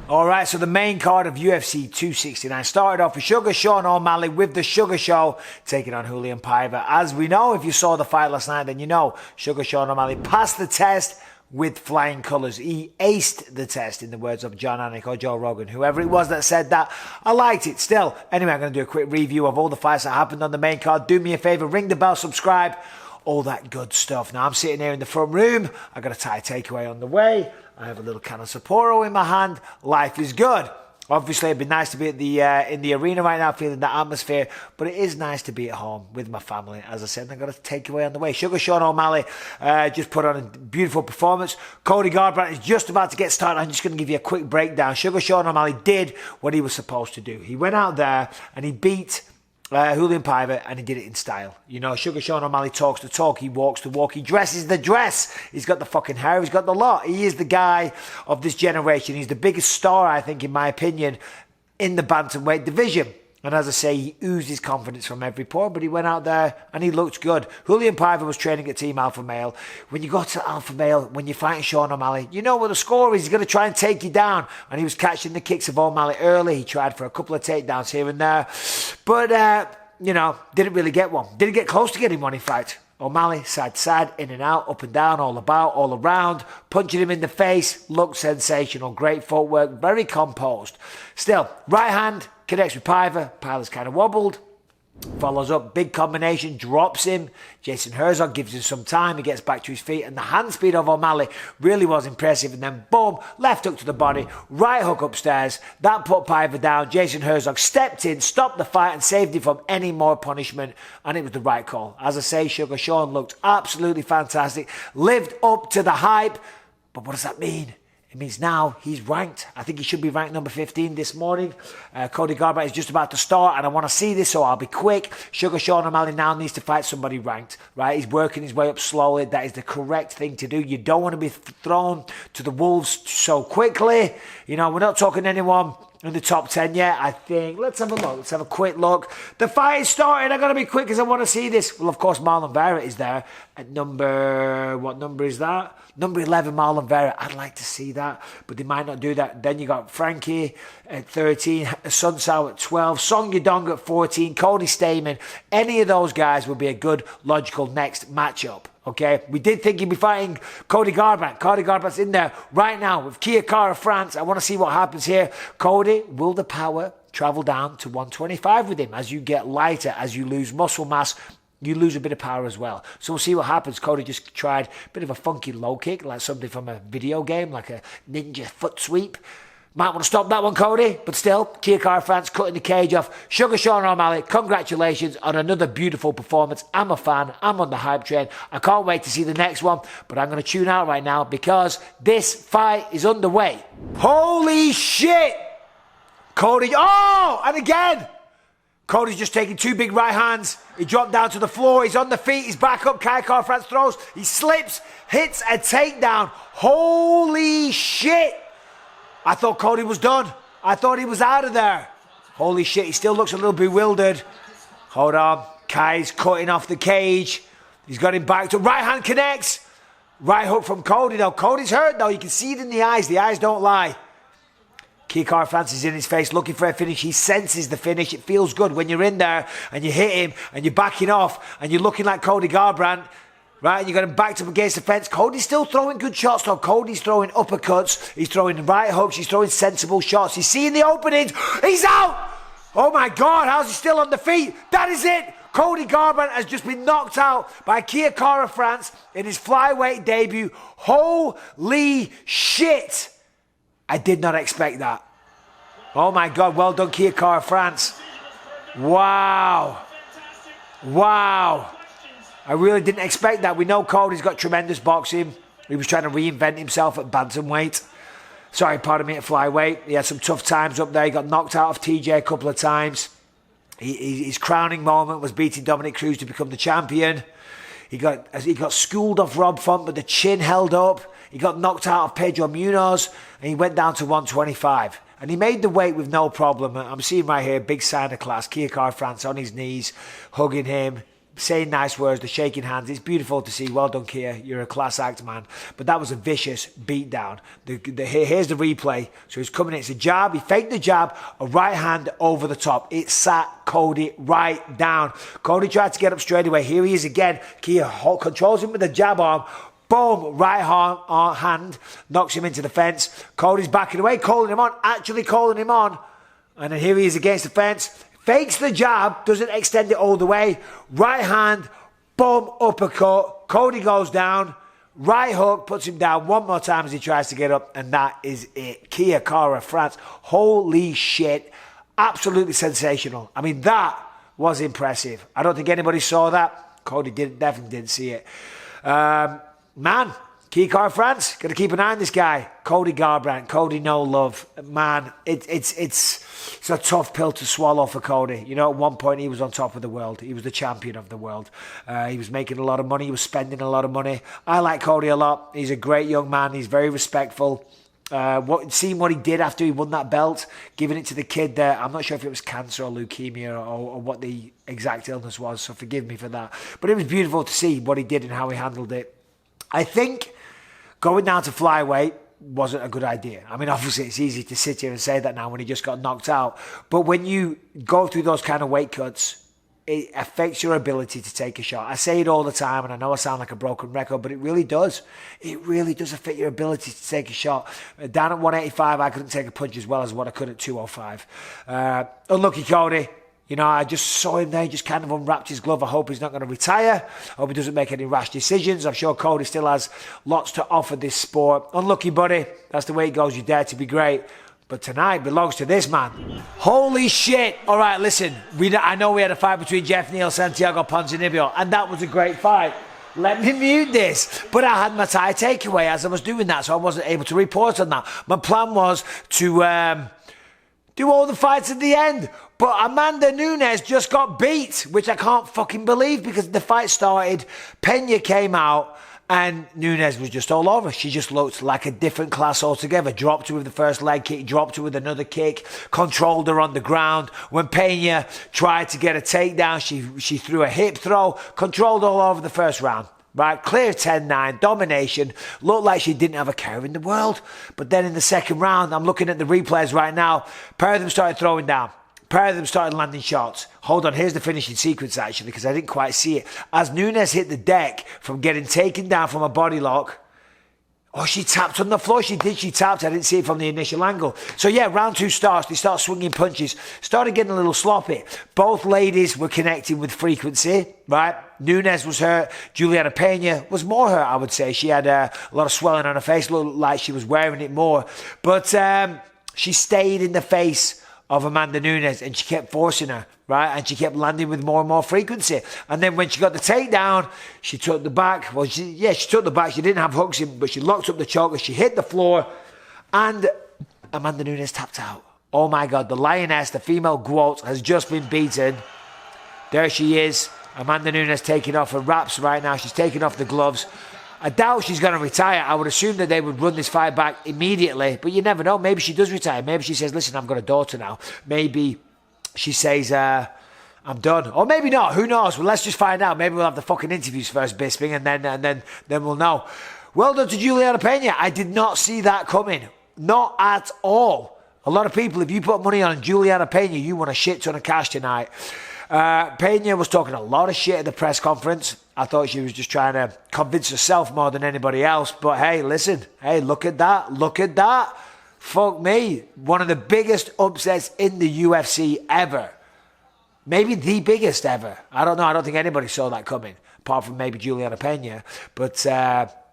Alright, so the main card of UFC 269 started off with Shawn O'Malley with the Sugar Show taking on Julianna Pena. As we know, if you saw the fight last night, then you know Shawn O'Malley passed the test with flying colours. He aced the test, in the words of John Anik or Joe Rogan, whoever it was that said that. I liked it still. Anyway, I'm going to do a quick review of all the fights that happened on the main card. Do me a favour, ring the bell, subscribe, all that good stuff. Now, I'm sitting here in the front room. I got a Thai takeaway on the way. I have a little can of Sapporo in my hand. Life is good. Obviously, it'd be nice to be at in the arena right now, feeling that atmosphere. But it is nice to be at home with my family. As I said, I got a takeaway on the way. Shawn O'Malley just put on a beautiful performance. Cody Garbrandt is just about to get started. I'm just going to give you a quick breakdown. Shawn O'Malley did what he was supposed to do. He went out there and he beat Julianna Pena, and he did it in style. You know, Shawn O'Malley talks the talk, he walks the walk, he dresses the dress. He's got the fucking hair, he's got the lot. He is the guy of this generation. He's the biggest star, I think, in my opinion, in the bantamweight division. And as I say, he oozes confidence from every pore, but he went out there and he looked good. Julianna Pena was training at Team Alpha Male. When you go to Alpha Male, when you're fighting Shawn O'Malley, you know what the score is. He's going to try and take you down. And he was catching the kicks of O'Malley early. He tried for a couple of takedowns here and there. But, you know, didn't really get one. Didn't get close to getting one, in fact. O'Malley, side to side, in and out, up and down, all about, all around, punching him in the face, looked sensational, great footwork, very composed. Still, right hand connects with Pena. Pena's kind of wobbled, follows up, big combination, drops him. Jason Herzog gives him some time, he gets back to his feet, and the hand speed of O'Malley really was impressive. And then boom, left hook to the body, right hook upstairs, that put Pena down. Jason Herzog stepped in, stopped the fight, and saved him from any more punishment, and it was the right call. As I say, Shawn looked absolutely fantastic, lived up to the hype. But what does that mean? It means now he's ranked. I think he should be ranked number 15 this morning. Cody Garbrandt is just about to start, and I want to see this, so I'll be quick. Shawn O'Malley now needs to fight somebody ranked, right? He's working his way up slowly. That is the correct thing to do. You don't want to be thrown to the wolves so quickly. You know, we're not talking anyone in the top 10 yet, I think. Let's have a look. Let's have a quick look. The fight is starting. I've got to be quick because I want to see this. Well, of course, Marlon Vera is there at number... What number is that? Number 11, Marlon Vera. I'd like to see that, but they might not do that. Then you got Frankie at 13, Sun Sao at 12, Song Yadong at 14, Cody Stamen. Any of those guys would be a good, logical next matchup. Okay, we did think he'd be fighting Cody Garbrandt. Cody Garbrandt's in there right now with Kia France. I want to see what happens here. Cody, will the power travel down to 125 with him? As you get lighter, as you lose muscle mass, you lose a bit of power as well. So we'll see what happens. Cody just tried a bit of a funky low kick, like something from a video game, like a ninja foot sweep. Might want to stop that one, Cody. But still, Kia France cutting the cage off. Shawn O'Malley, congratulations on another beautiful performance. I'm a fan. I'm on the hype train. I can't wait to see the next one. But I'm going to tune out right now because this fight is underway. Holy shit! Cody, oh! And again! Cody's just taking two big right hands. He dropped down to the floor. He's on the feet. He's back up. Kia France throws. He slips, hits a takedown. Holy shit! I thought Cody was done. I thought he was out of there. Holy shit, he still looks a little bewildered. Hold on. Kai's cutting off the cage. He's got him back to right hand connects. Right hook from Cody though. Cody's hurt though. You can see it in the eyes. The eyes don't lie. Kia France is in his face looking for a finish. He senses the finish. It feels good when you're in there and you hit him and you're backing off and you're looking like Cody Garbrandt. Right, and you got him backed up against the fence. Cody's still throwing good shots, though. Cody's throwing uppercuts. He's throwing right hooks. He's throwing sensible shots. He's seeing the openings. He's out! Oh, my God. How's he still on the feet? That is it. Cody Garbrandt has just been knocked out by Kia France in his flyweight debut. Holy shit. I did not expect that. Oh, my God. Well done, Kia France. Wow. Wow. I really didn't expect that. We know Cody's got tremendous boxing. He was trying to reinvent himself at bantamweight. Sorry, pardon me, at flyweight. He had some tough times up there. He got knocked out of TJ a couple of times. His crowning moment was beating Dominic Cruz to become the champion. He got schooled off Rob Font, but the chin held up. He got knocked out of Pedro Munoz, and he went down to 125. And he made the weight with no problem. I'm seeing right here, big sign of class. Kia France on his knees, hugging him. saying nice words, the shaking hands. It's beautiful to see. Well done, Kia. You're a class act, man. But that was a vicious beatdown. Here's the replay. So he's coming in. It's a jab. He faked the jab. A right hand over the top. It sat Cody right down. Cody tried to get up straight away. Here he is again. Kia controls him with the jab arm. Boom, right hand, knocks him into the fence. Cody's backing away, calling him on, actually calling him on. And then here he is against the fence. Fakes the jab, doesn't extend it all the way. Right hand, boom, uppercut. Cody goes down. Right hook, puts him down one more time as he tries to get up. And that is it. Kia of France. Holy shit. Absolutely sensational. I mean, that was impressive. I don't think anybody saw that. Cody definitely didn't see it. Man, of France, got to keep an eye on this guy. Cody Garbrandt, Cody no love. Man, it's a tough pill to swallow for Cody. You know, at one point he was on top of the world. He was the champion of the world. He was making a lot of money. He was spending a lot of money. I like Cody a lot. He's a great young man. He's very respectful. Seeing what he did after he won that belt, giving it to the kid there. I'm not sure if it was cancer or leukemia or what the exact illness was, so forgive me for that. But it was beautiful to see what he did and how he handled it. I think going down to flyweight wasn't a good idea. I mean, obviously it's easy to sit here and say that now when he just got knocked out. But when you go through those kind of weight cuts, it affects your ability to take a shot. I say it all the time, and I know I sound like a broken record, but it really does. It really does affect your ability to take a shot. Down at 185, I couldn't take a punch as well as what I could at 205. Unlucky Cody. You know, I just saw him there, he just kind of unwrapped his glove. I hope he's not going to retire. I hope he doesn't make any rash decisions. I'm sure Cody still has lots to offer this sport. Unlucky, buddy. That's the way it goes. You dare to be great. But tonight belongs to this man. Holy shit. All right, listen. I know we had a fight between Jeff Neal, Santiago Ponzinibbio, and that was a great fight. Let me mute this. But I had my Thai takeaway as I was doing that, so I wasn't able to report on that. My plan was to do all the fights at the end. But Amanda Nunes just got beat, which I can't fucking believe because the fight started, Pena came out, and Nunes was just all over. She just looked like a different class altogether. Dropped her with the first leg kick, dropped her with another kick, controlled her on the ground. When Pena tried to get a takedown, she threw a hip throw, controlled all over the first round. Right, clear 10-9, domination, looked like she didn't have a care in the world. But then in the second round, I'm looking at the replays right now, pair of them started throwing down. Pair of them started landing shots. Hold on, here's the finishing sequence actually, because I didn't quite see it. As Nunes hit the deck from getting taken down from a body lock, she tapped on the floor. She tapped. I didn't see it from the initial angle. So yeah, round two starts. They start swinging punches. Started getting a little sloppy. Both ladies were connecting with frequency, right? Nunes was hurt. Juliana Pena was more hurt, I would say. She had a lot of swelling on her face. Looked like she was wearing it more. But she stayed in the face of Amanda Nunes and she kept forcing her, right? And she kept landing with more and more frequency. And then when she got the takedown, she took the back. Well, she took the back. She didn't have hooks in, but she locked up the choker. She hit the floor and Amanda Nunes tapped out. Oh my God, the lioness, the female GWOAT has just been beaten. There she is. Amanda Nunes taking off her wraps right now. She's taking off the gloves. I doubt she's going to retire. I would assume that they would run this fight back immediately, but you never know. Maybe she does retire. Maybe she says, listen, I've got a daughter now. Maybe she says, I'm done. Or maybe not. Who knows? Well, let's just find out. Maybe we'll have the fucking interviews first, Bisping, and then we'll know. Well done to Juliana Pena. I did not see that coming. Not at all. A lot of people, if you put money on Juliana Pena, you want a shit ton of cash tonight. Pena was talking a lot of shit at the press conference. I thought she was just trying to convince herself more than anybody else. But hey, listen. Hey, look at that. Look at that. Fuck me. One of the biggest upsets in the UFC ever. Maybe the biggest ever. I don't know. I don't think anybody saw that coming. Apart from maybe Juliana Pena. But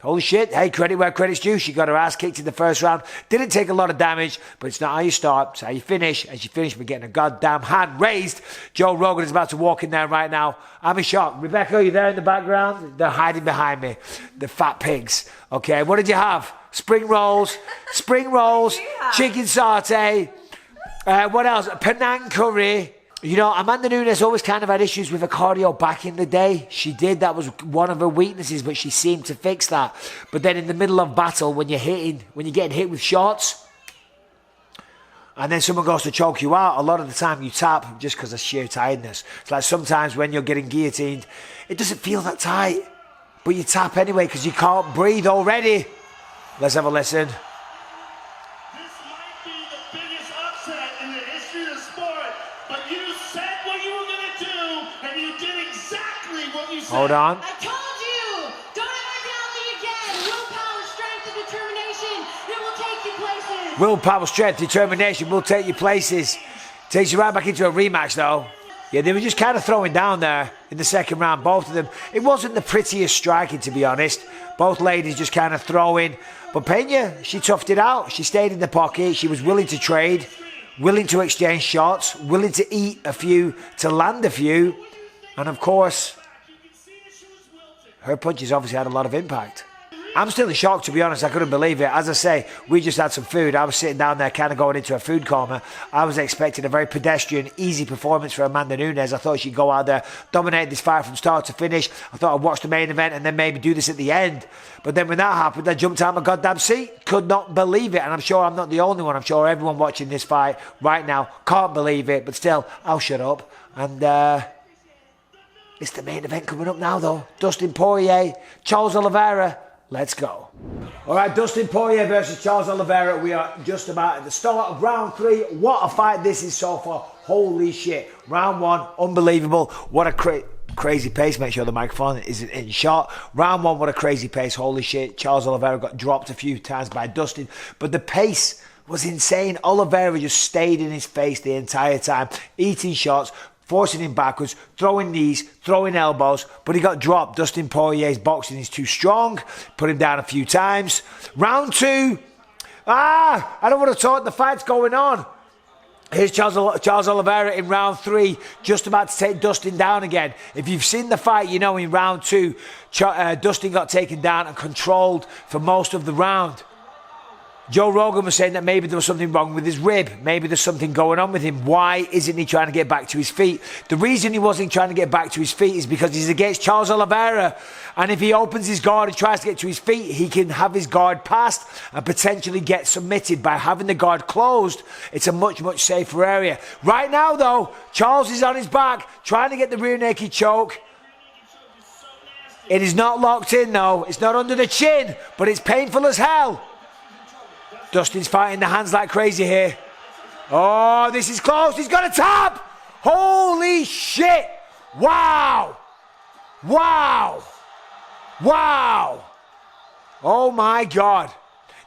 holy shit. Hey, credit where credit's due. She got her ass kicked in the first round. Didn't take a lot of damage, but it's not how you start. It's how you finish. And she finished with getting a goddamn hand raised. Joe Rogan is about to walk in there right now. I'm in shock. Rebecca, are you there in the background? They're hiding behind me. The fat pigs. Okay, what did you have? Spring rolls, chicken satay. What else? Penang curry. You know, Amanda Nunes always kind of had issues with her cardio back in the day. She did. That was one of her weaknesses, but she seemed to fix that. But then in the middle of battle, when you're getting hit with shots, and then someone goes to choke you out, a lot of the time you tap just because of sheer tiredness. It's like sometimes when you're getting guillotined, it doesn't feel that tight, but you tap anyway because you can't breathe already. Let's have a listen. This might be the biggest upset in the history of the sport, but you said what you were going to do, and you did exactly what you said. Hold on. I told you! Don't ever doubt me again! Willpower, strength, and determination, it will take you places! Willpower, strength, determination will take you places. Takes you right back into a rematch though. Yeah, they were just kind of throwing down there in the second round, both of them. It wasn't the prettiest striking, to be honest. Both ladies just kind of throwing. But Pena, she toughed it out. She stayed in the pocket. She was willing to trade, willing to exchange shots, willing to eat a few, to land a few. And of course, her punches obviously had a lot of impact. I'm still in shock, to be honest. I couldn't believe it. As I say, we just had some food. I was sitting down there kind of going into a food coma. I was expecting a very pedestrian, easy performance for Amanda Nunes. I thought she'd go out there, dominate this fight from start to finish. I thought I'd watch the main event and then maybe do this at the end. But then when that happened, I jumped out of my goddamn seat. Could not believe it. And I'm sure I'm not the only one. I'm sure everyone watching this fight right now can't believe it. But still, I'll shut up. And it's the main event coming up now, though. Dustin Poirier, Charles Oliveira. Let's go. All right, Dustin Poirier versus Charles Oliveira. We are just about at the start of round 3. What a fight this is so far. Holy shit. Round 1, unbelievable. What a crazy pace. Make sure the microphone isn't in shot. Round 1, what a crazy pace. Holy shit. Charles Oliveira got dropped a few times by Dustin. But the pace was insane. Oliveira just stayed in his face the entire time, eating shots, forcing him backwards, throwing knees, throwing elbows, but he got dropped. Dustin Poirier's boxing is too strong. Put him down a few times. Round 2. I don't want to talk. The fight's going on. Here's Charles Oliveira in round 3, just about to take Dustin down again. If you've seen the fight, you know in round 2, Dustin got taken down and controlled for most of the round. Joe Rogan was saying that maybe there was something wrong with his rib. Maybe there's something going on with him. Why isn't he trying to get back to his feet? The reason he wasn't trying to get back to his feet is because he's against Charles Oliveira. And if he opens his guard and tries to get to his feet, he can have his guard passed and potentially get submitted. By having the guard closed, it's a much, much safer area. Right now, though, Charles is on his back, trying to get the rear naked choke. It is not locked in, though. It's not under the chin, but it's painful as hell. Dustin's fighting the hands like crazy here. Oh, this is close. He's got a tap. Holy shit. Wow. Wow. Wow. Oh, my God.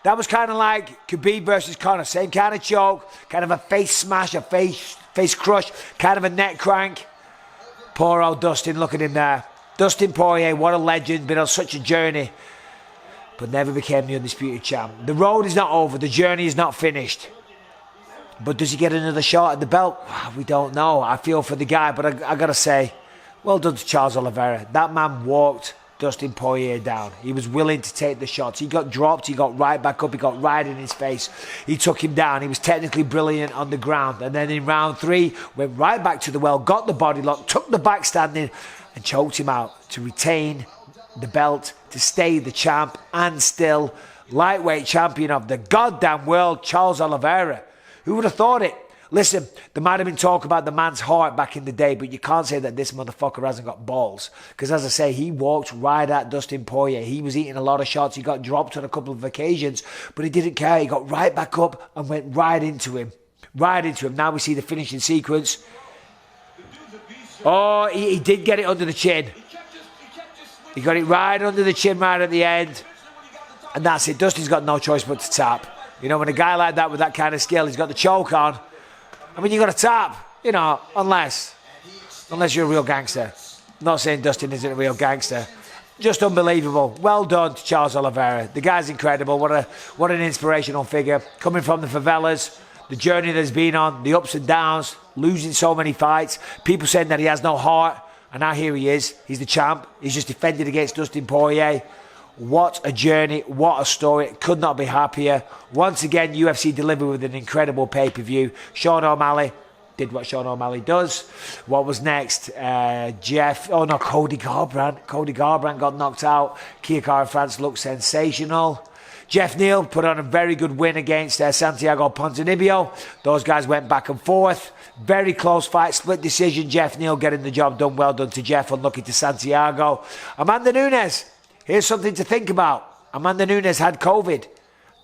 That was kind of like Khabib versus Conor. Same kind of choke. Kind of a face smash, a face crush. Kind of a neck crank. Poor old Dustin. Look at him there. Dustin Poirier, what a legend. Been on such a journey, but never became the undisputed champ. The road is not over. The journey is not finished. But does he get another shot at the belt? We don't know. I feel for the guy, but I got to say, well done to Charles Oliveira. That man walked Dustin Poirier down. He was willing to take the shots. He got dropped. He got right back up. He got right in his face. He took him down. He was technically brilliant on the ground. And then in round 3, went right back to the well, got the body lock, took the back standing, and choked him out to retain the belt, to stay the champ and still lightweight champion of the goddamn world, Charles Oliveira. Who would have thought it? Listen, there might have been talk about the man's heart back in the day, but you can't say that this motherfucker hasn't got balls. Because as I say, he walked right at Dustin Poirier. He was eating a lot of shots. He got dropped on a couple of occasions, but he didn't care. He got right back up and went right into him. Right into him. Now we see the finishing sequence. Oh, he did get it under the chin. He got it right under the chin right at the end. And that's it. Dustin's got no choice but to tap. You know, when a guy like that with that kind of skill, he's got the choke on. I mean, you got to tap, you know, unless you're a real gangster. I'm not saying Dustin isn't a real gangster. Just unbelievable. Well done to Charles Oliveira. The guy's incredible. What an inspirational figure. Coming from the favelas, the journey that he's been on, the ups and downs, losing so many fights. People saying that he has no heart. And now here he is. He's the champ. He's just defended against Dustin Poirier. What a journey. What a story. Could not be happier. Once again, UFC delivered with an incredible pay-per-view. Shawn O'Malley did what Shawn O'Malley does. What was next? Cody Garbrandt. Cody Garbrandt got knocked out. Kiakara France looked sensational. Jeff Neal put on a very good win against Santiago Ponzinibbio. Those guys went back and forth. Very close fight, split decision. Jeff Neal getting the job done. Well done to Jeff, unlucky to Santiago. Amanda Nunes, here's something to think about. Amanda Nunes had COVID.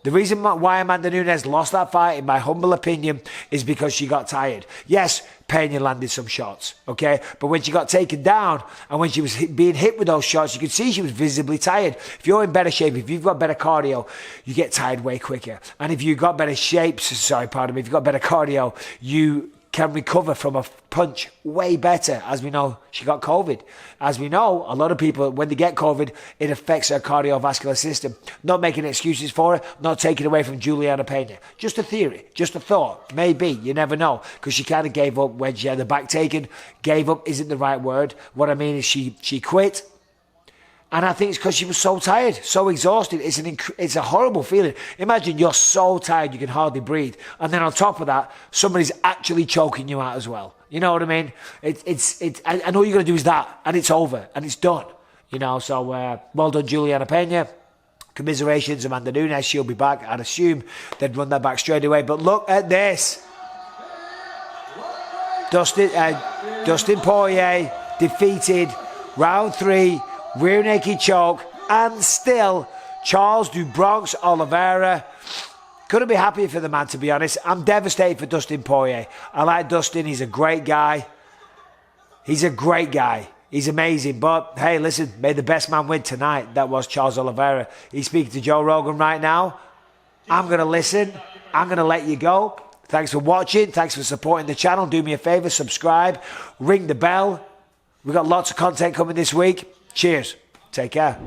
The reason why Amanda Nunes lost that fight, in my humble opinion, is because she got tired. Yes, Pena landed some shots, okay? But when she got taken down and when she was being hit with those shots, you could see she was visibly tired. If you're in better shape, if you've got better cardio, you get tired way quicker. And if you've got better shapes, sorry, pardon me, if you've got better cardio, you can recover from a punch way better. As we know, she got COVID. As we know, a lot of people, when they get COVID, it affects their cardiovascular system. Not making excuses for it, not taking away from Juliana Pena. Just a theory, just a thought. Maybe, you never know. Because she kind of gave up when she had the back taken. Gave up isn't the right word. What I mean is she quit. And I think it's because she was so tired, so exhausted. It's a horrible feeling. Imagine you're so tired you can hardly breathe. And then on top of that, somebody's actually choking you out as well. You know what I mean? And all you're going to do is that. And it's over. And it's done. You know, so well done, Juliana Pena. Commiserations, Amanda Nunes. She'll be back. I'd assume they'd run that back straight away. But look at this. Dustin Poirier defeated round 3. Rear naked choke, and still Charles do Bronx Oliveira. Couldn't be happier for the man, to be honest. I'm devastated for Dustin Poirier. I like Dustin. He's a great guy. He's amazing. But hey, listen, may the best man win tonight. That was Charles Oliveira. He's speaking to Joe Rogan right now. I'm going to listen. I'm going to let you go. Thanks for watching. Thanks for supporting the channel. Do me a favor, subscribe, ring the bell. We've got lots of content coming this week. Cheers. Take care.